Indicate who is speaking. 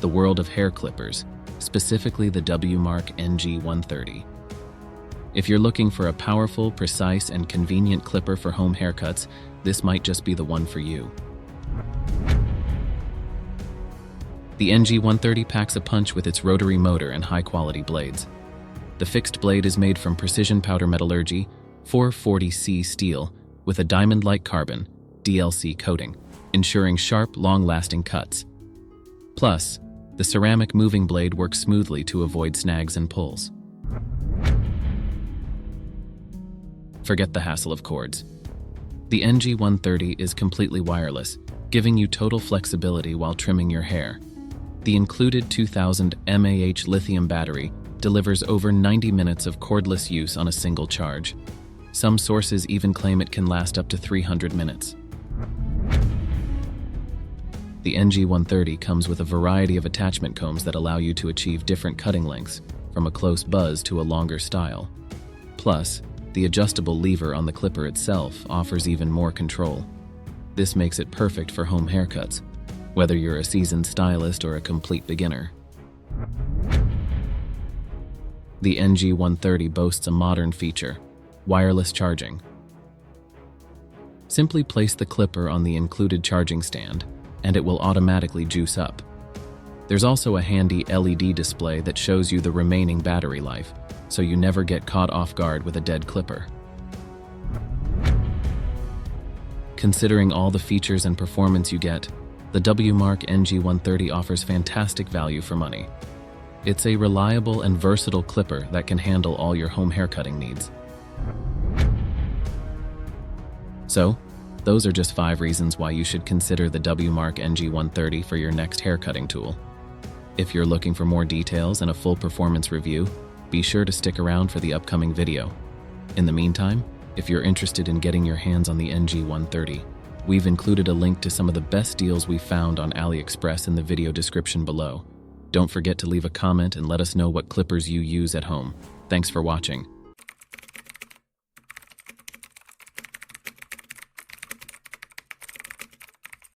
Speaker 1: the world of hair clippers, specifically the WMARK NG-130. If you're looking for a powerful, precise, and convenient clipper for home haircuts, this might just be the one for you. The NG-130 packs a punch with its rotary motor and high-quality blades. The fixed blade is made from precision powder metallurgy, 440C steel, with a diamond-like carbon, DLC coating, ensuring sharp, long-lasting cuts. Plus, the ceramic moving blade works smoothly to avoid snags and pulls. Forget the hassle of cords. The NG-130 is completely wireless, giving you total flexibility while trimming your hair. The included 2000 mAh lithium battery delivers over 90 minutes of cordless use on a single charge. Some sources even claim it can last up to 300 minutes. The NG-130 comes with a variety of attachment combs that allow you to achieve different cutting lengths, from a close buzz to a longer style. Plus, the adjustable lever on the clipper itself offers even more control. This makes it perfect for home haircuts, whether you're a seasoned stylist or a complete beginner. The NG-130 boasts a modern feature: wireless charging. Simply place the clipper on the included charging stand, and it will automatically juice up. There's also a handy LED display that shows you the remaining battery life, so you never get caught off guard with a dead clipper. Considering all the features and performance you get, the WMARK NG-130 offers fantastic value for money. It's a reliable and versatile clipper that can handle all your home haircutting needs. So, those are just 5 reasons why you should consider the WMARK NG-130 for your next haircutting tool. If you're looking for more details and a full performance review, be sure to stick around for the upcoming video. In the meantime, if you're interested in getting your hands on the NG-130, we've included a link to some of the best deals we've found on AliExpress in the video description below. Don't forget to leave a comment and let us know what clippers you use at home. Thanks for watching.